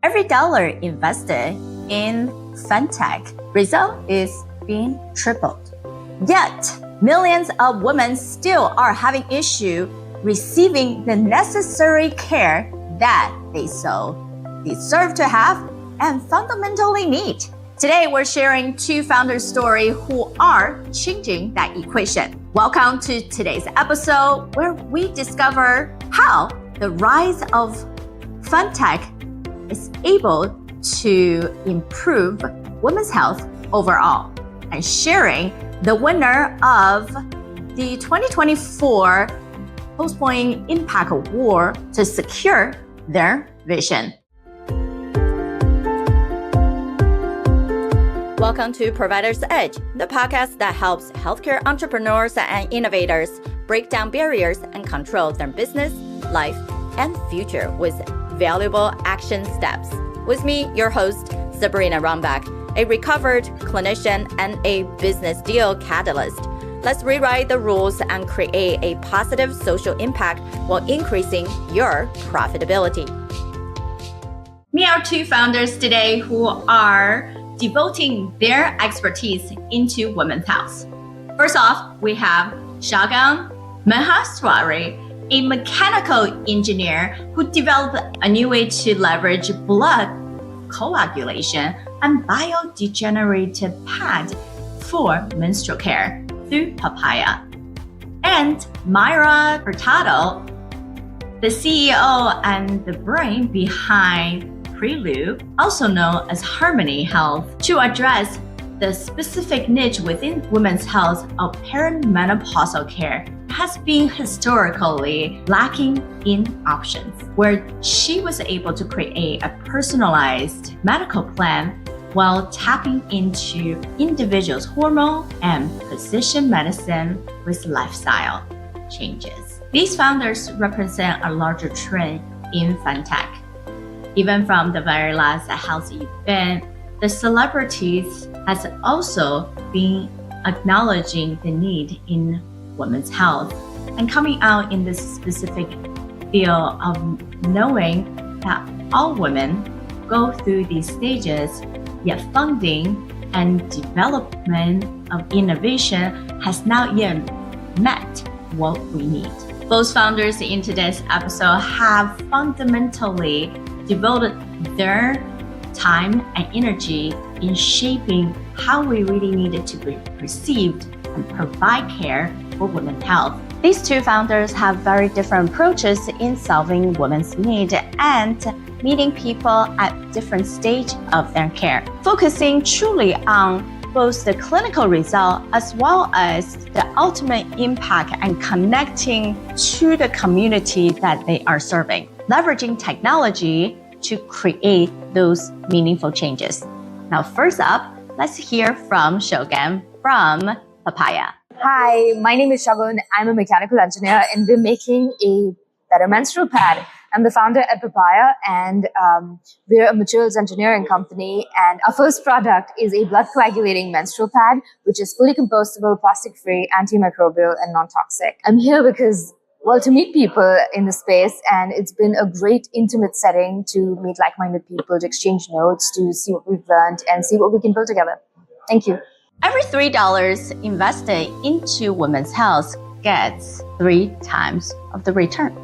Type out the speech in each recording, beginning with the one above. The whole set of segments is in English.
Every dollar invested in FemTech result is being tripled. Yet, millions of women still are having issue receiving the necessary care that they so deserve to have and fundamentally need. Today, we're sharing two founders' story who are changing that equation. Welcome to today's episode where we discover how the rise of FemTech is able to improve women's health overall, and sharing the winner of the 2024 Post-Point Impact Award to secure their vision. Welcome to Provider's Edge, the podcast that helps healthcare entrepreneurs and innovators break down barriers and control their business, life, and future with valuable action steps. With me, your host, Sabrina Runbeck, a recovered clinician and a business deal catalyst. Let's rewrite the rules and create a positive social impact while increasing your profitability. Meet our two founders today who are devoting their expertise into women's health. First off, we have Shagun Maheshwari, a mechanical engineer who developed a new way to leverage blood coagulation and biodegenerative pad for menstrual care through papaya. And Mayra Hurtado, the CEO and the brain behind Prelude, also known as Hormonal Health, to address the specific niche within women's health of perimenopausal care has been historically lacking in options, where she was able to create a personalized medical plan while tapping into individuals' hormone and precision medicine with lifestyle changes. These founders represent a larger trend in FinTech. Even from the very last health event, the celebrities has also been acknowledging the need in women's health and coming out in this specific field of knowing that all women go through these stages, yet funding and development of innovation has not yet met what we need. Both founders in today's episode have fundamentally devoted their time and energy in shaping how we really needed to be perceived and provide care for women's health. These two founders have very different approaches in solving women's needs and meeting people at different stages of their care, focusing truly on both the clinical result as well as the ultimate impact and connecting to the community that they are serving, leveraging technology to create those meaningful changes. Now, first up, let's hear from Shagun from Papaya. Hi, my name is Shagun. I'm a mechanical engineer and we're making a better menstrual pad. I'm the founder at Papaya and we're a materials engineering company, and our first product is a blood coagulating menstrual pad, which is fully compostable, plastic-free, antimicrobial, and non-toxic. I'm here because, well, to meet people in the space, and it's been a great intimate setting to meet like-minded people, to exchange notes, to see what we've learned and see what we can build together. Thank you. Every $3 invested into women's health gets 3 times of the return.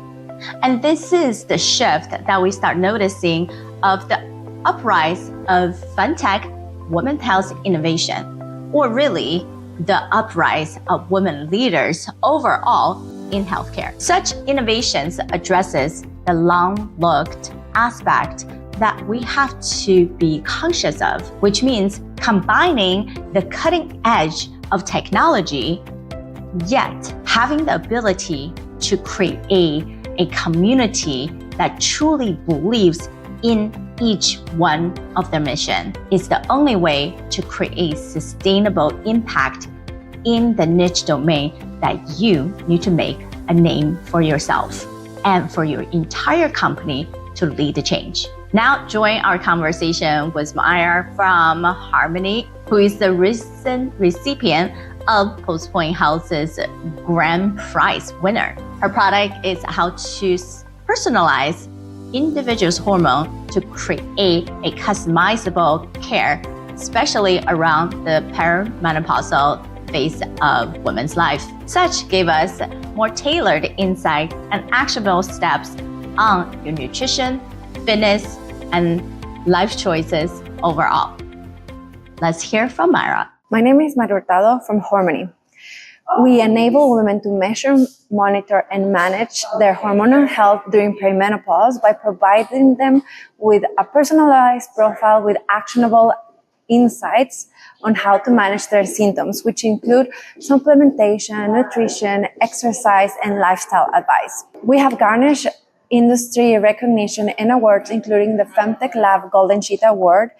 And this is the shift that we start noticing of the uprise of FinTech women's health innovation, or really the uprise of women leaders overall in healthcare. Such innovations addresses the long-looked aspect that we have to be conscious of, which means combining the cutting edge of technology, yet having the ability to create a community that truly believes in each one of their mission is the only way to create sustainable impact in the niche domain that you need to make a name for yourself and for your entire company to lead the change. Now join our conversation with Mayra from Hormonal, who is the recent recipient of Post-Point Health's Grand Prize winner. Her product is how to personalize individuals' hormone to create a customizable care, especially around the perimenopausal phase of women's life. Such gave us more tailored insight and actionable steps on your nutrition, fitness, and life choices overall. Let's hear from Mayra. My name is Hurtado from Hormonal. We enable women to measure, monitor, and manage their hormonal health during perimenopause by providing them with a personalized profile with actionable insights on how to manage their symptoms, which include supplementation, nutrition, exercise, and lifestyle advice. We have garnished industry recognition and awards, including the FemTech Lab Golden Cheetah Award,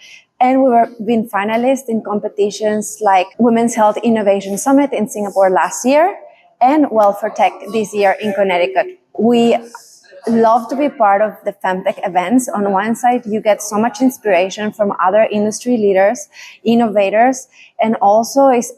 and we were been finalists in competitions like Women's Health Innovation Summit in Singapore last year and Welfare Tech this year in Connecticut. We love to be part of the FemTech events. On one side, you get so much inspiration from other industry leaders, innovators, and also it's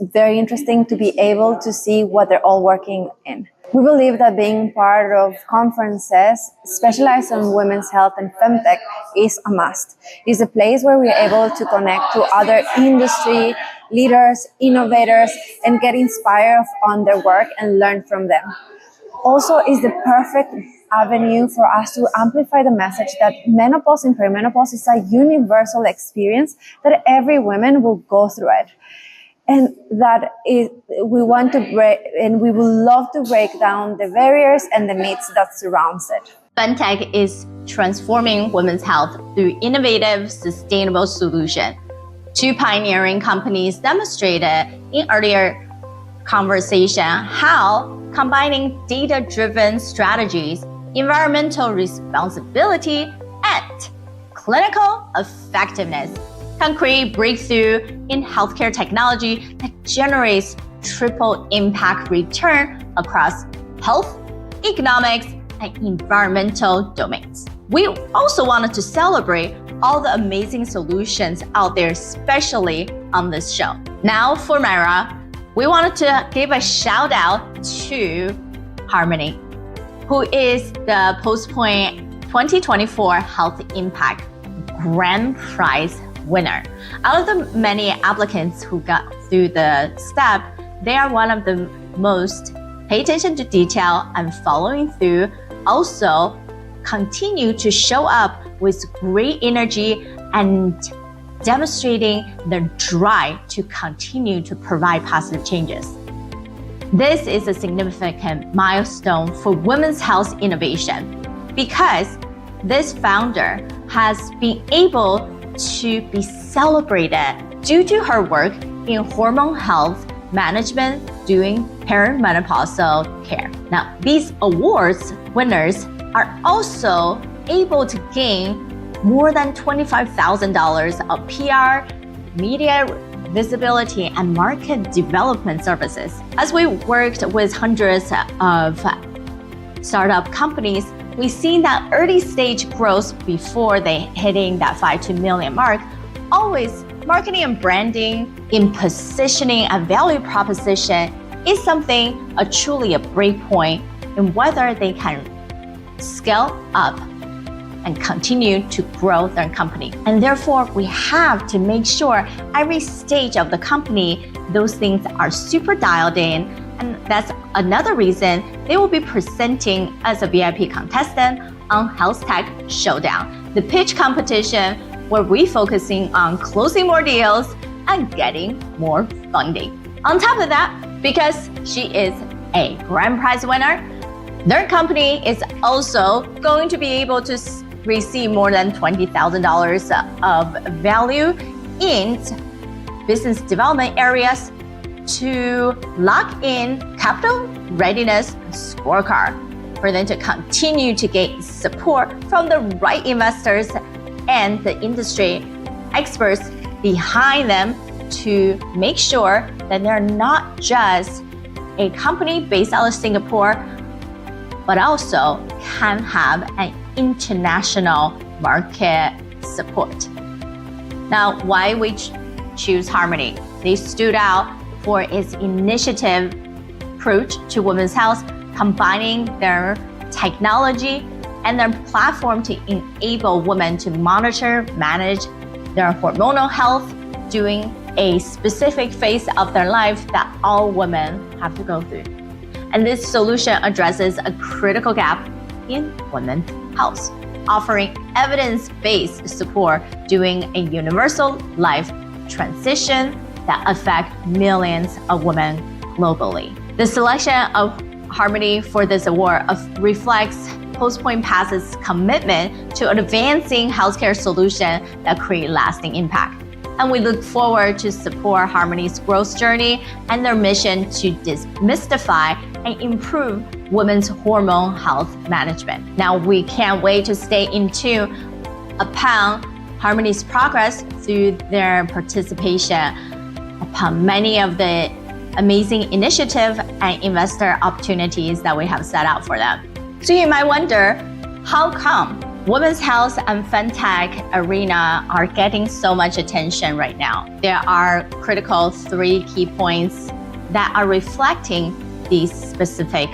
very interesting to be able to see what they're all working in. We believe that being part of conferences specialized on women's health and FemTech is a must. It's a place where we're able to connect to other industry leaders, innovators, and get inspired on their work and learn from them. Also, it's the perfect avenue for us to amplify the message that menopause and perimenopause is a universal experience that every woman will go through it. And that is, we want to break, and we would love to break down the barriers and the myths that surrounds it. Fintech is transforming women's health through innovative, sustainable solutions. Two pioneering companies demonstrated in earlier conversation how combining data-driven strategies, environmental responsibility, and clinical effectiveness can create breakthrough in healthcare technology that generates triple impact return across health, economics, and environmental domains. We also wanted to celebrate all the amazing solutions out there, especially on this show. Now for Mayra, we wanted to give a shout out to Harmony, who is the Postpoint 2024 Health Impact Grand Prize winner. Out of the many applicants who got through the step, they are one of the most pay attention to detail and following through, also continue to show up with great energy and demonstrating their drive to continue to provide positive changes. This is a significant milestone for women's health innovation because this founder has been able to be celebrated due to her work in hormone health management during perimenopausal care. Now, these awards winners are also able to gain more than $25,000 of PR, media visibility, and market development services. As we worked with hundreds of startup companies, we've seen that early stage growth before they hitting that 5 to million mark. Always marketing and branding in positioning and value proposition is something truly a break point in whether they can scale up and continue to grow their company. And therefore, we have to make sure every stage of the company, those things are super dialed in. And that's another reason they will be presenting as a VIP contestant on Health Tech Showdown, the pitch competition where we're focusing on closing more deals and getting more funding. On top of that, because she is a grand prize winner, their company is also going to be able to receive more than $20,000 of value in business development areas to lock in capital readiness scorecard for them to continue to get support from the right investors and the industry experts behind them to make sure that they're not just a company based out of Singapore, but also can have an international market support. Now, why we choose Harmony? They stood out for its initiative approach to women's health, combining their technology and their platform to enable women to monitor, manage their hormonal health during a specific phase of their life that all women have to go through. And this solution addresses a critical gap in women's health, offering evidence-based support during a universal life transition that affects millions of women globally. The selection of Harmony for this award reflects Postpoint Pass's commitment to advancing healthcare solutions that create lasting impact. And we look forward to support Harmony's growth journey and their mission to demystify and improve women's hormone health management. Now, we can't wait to stay in tune upon Harmony's progress through their participation upon many of the amazing initiatives and investor opportunities that we have set out for them. So you might wonder, how come women's health and FemTech arena are getting so much attention right now? There are critical 3 key points that are reflecting these specific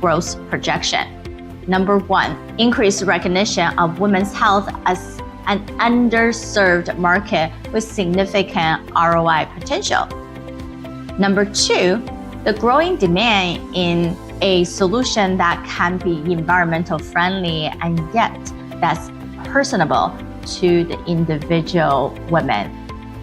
growth projection. Number 1, increased recognition of women's health as an underserved market with significant ROI potential. Number 2, the growing demand in a solution that can be environmental friendly and yet that's personable to the individual women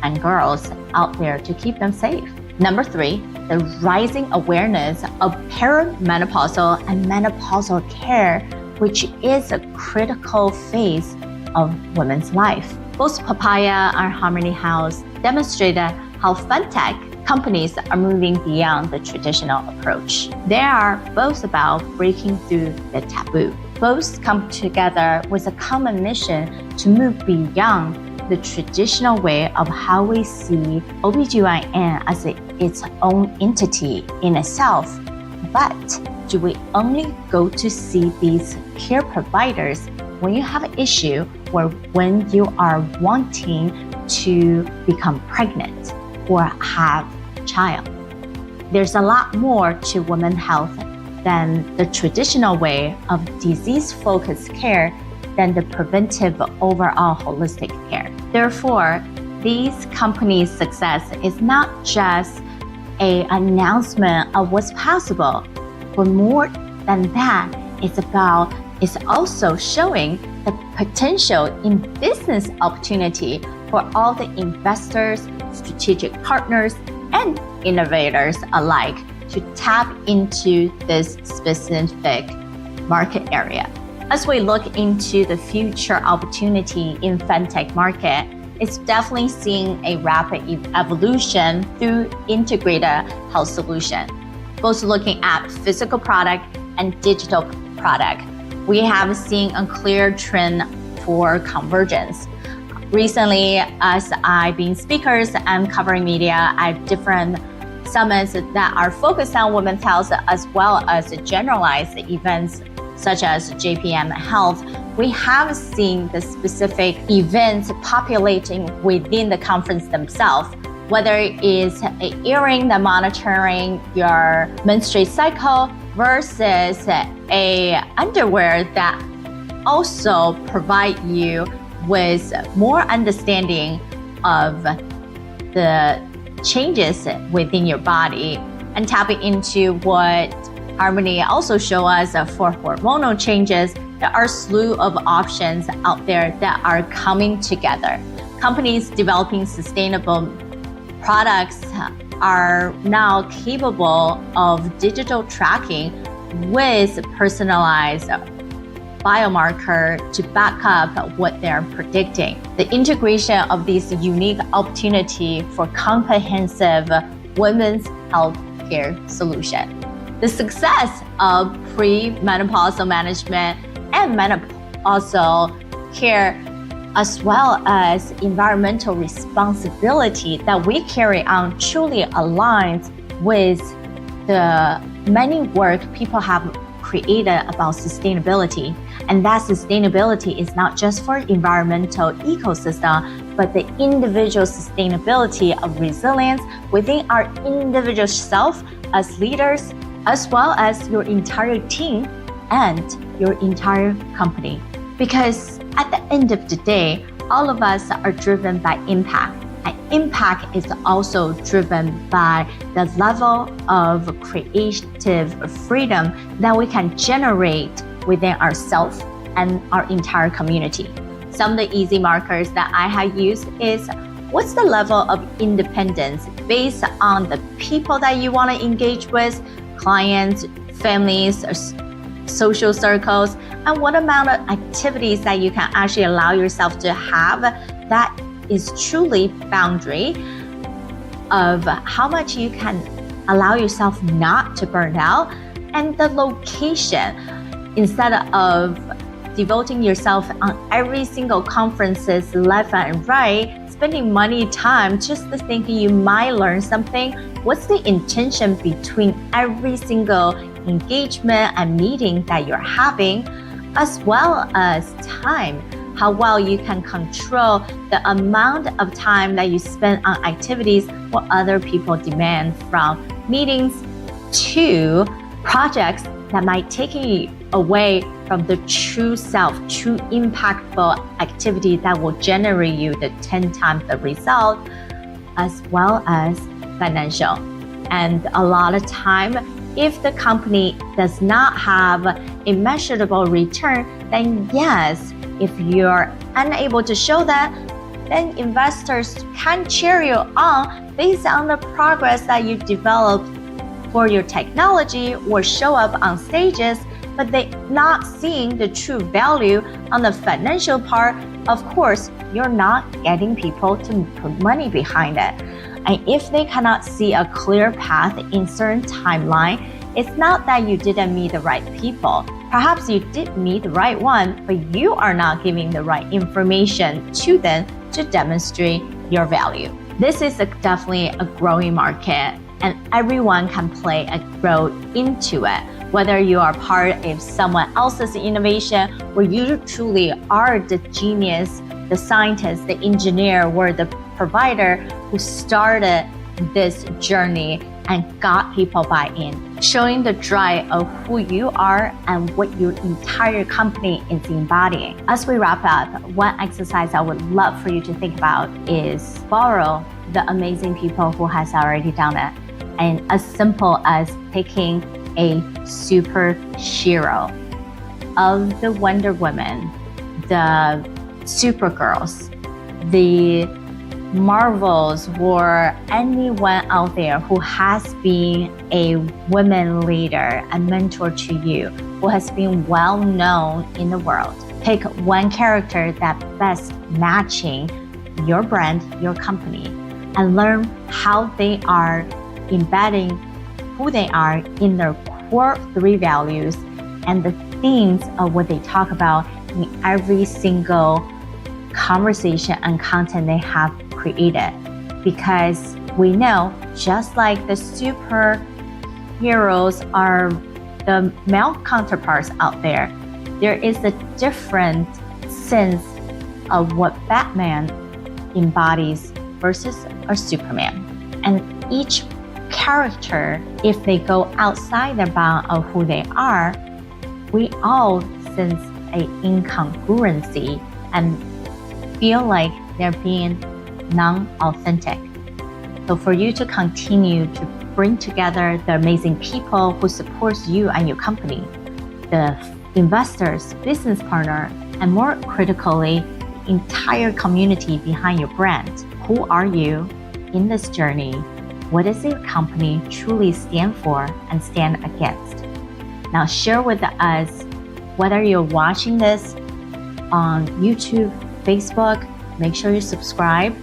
and girls out there to keep them safe. Number 3, the rising awareness of perimenopausal and menopausal care, which is a critical phase of women's life. Both Papaya and Harmony House demonstrated how FinTech companies are moving beyond the traditional approach. They are both about breaking through the taboo. Both come together with a common mission to move beyond the traditional way of how we see OBGYN as its own entity in itself. But do we only go to see these care providers when you have an issue or when you are wanting to become pregnant or have a child? There's a lot more to women's health than the traditional way of disease-focused care than the preventive overall holistic care. Therefore, these companies' success is not just an announcement of what's possible, but more than that, it's also showing the potential in business opportunity for all the investors, strategic partners, and innovators alike to tap into this specific market area. As we look into the future opportunity in FinTech market, it's definitely seeing a rapid evolution through integrated health solution, both looking at physical product and digital product. We have seen a clear trend for convergence. Recently, as I've been speakers and covering media at different summits that are focused on women's health as well as generalized events such as JPM Health, we have seen the specific events populating within the conference themselves, whether it is an earring that monitoring your menstrual cycle versus a underwear that also provide you with more understanding of the changes within your body and tapping into what Harmony also show us for hormonal changes. There are a slew of options out there that are coming together. Companies developing sustainable products are now capable of digital tracking with personalized biomarker to back up what they're predicting. The integration of this unique opportunity for comprehensive women's health care solution. The success of pre-menopausal management and menopausal care, as well as environmental responsibility that we carry on, truly aligns with the many work people have created about sustainability. And that sustainability is not just for environmental ecosystem, but the individual sustainability of resilience within our individual self as leaders, as well as your entire team and your entire company. Because at the end of the day, all of us are driven by impact. And impact is also driven by the level of creative freedom that we can generate within ourselves and our entire community. Some of the easy markers that I have used is, what's the level of independence based on the people that you want to engage with, clients, families, or social circles, and what amount of activities that you can actually allow yourself to have that is truly boundary of how much you can allow yourself not to burn out, and the location. Instead of devoting yourself on every single conferences left and right, spending money time just to thinking you might learn something, what's the intention between every single engagement and meeting that you're having, as well as time. How well you can control the amount of time that you spend on activities what other people demand, from meetings to projects that might take you away from the true self, true impactful activity that will generate you the 10 times the result, as well as financial. And a lot of time, if the company does not have a measurable return, then yes, if you're unable to show that, then investors can cheer you on based on the progress that you developed for your technology or show up on stages, but they're not seeing the true value on the financial part. Of course, you're not getting people to put money behind it. And if they cannot see a clear path in certain timeline, it's not that you didn't meet the right people. Perhaps you did meet the right one, but you are not giving the right information to them to demonstrate your value. This is definitely a growing market, and everyone can play a role into it. Whether you are part of someone else's innovation, or you truly are the genius, the scientist, the engineer, or the provider who started this journey and got people buy-in, showing the drive of who you are and what your entire company is embodying. As we wrap up, one exercise I would love for you to think about is borrow the amazing people who has already done it. And as simple as picking a superhero of the Wonder Woman, the Supergirls, the Marvels, or anyone out there who has been a women leader and mentor to you, who has been well known in the world. Pick one character that best matching your brand, your company, and learn how they are embedding who they are in their core 3 values and the themes of what they talk about in every single conversation and content they have created. Because we know, just like the superheroes are the male counterparts out there, there is a different sense of what Batman embodies versus a Superman. And each character, if they go outside the bound of who they are, we all sense an incongruency and feel like they're being non-authentic. So for you to continue to bring together the amazing people who support you and your company, the investors, business partner, and more critically, the entire community behind your brand. Who are you in this journey? What does your company truly stand for and stand against? Now share with us whether you're watching this on YouTube, Facebook, make sure you subscribe,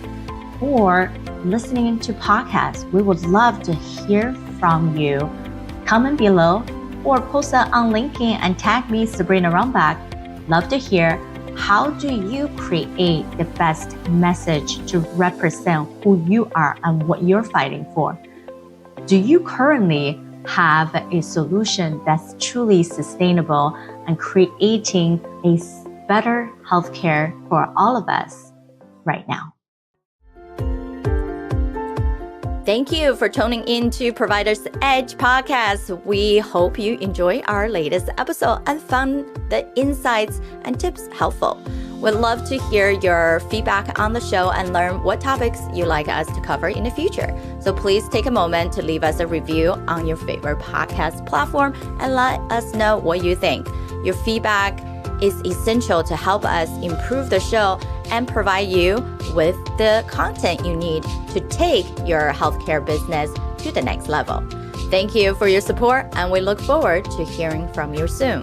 or listening to podcasts. We would love to hear from you. Comment below or post it on LinkedIn and tag me, Sabrina Runbeck. Love to hear, how do you create the best message to represent who you are and what you're fighting for? Do you currently have a solution that's truly sustainable and creating a better healthcare for all of us right now? Thank you for tuning in to Provider's Edge podcast. We hope you enjoy our latest episode and found the insights and tips helpful. We'd love to hear your feedback on the show and learn what topics you'd like us to cover in the future. So please take a moment to leave us a review on your favorite podcast platform and let us know what you think. Your feedback is essential to help us improve the show and provide you with the content you need to take your healthcare business to the next level. Thank you for your support, and we look forward to hearing from you soon.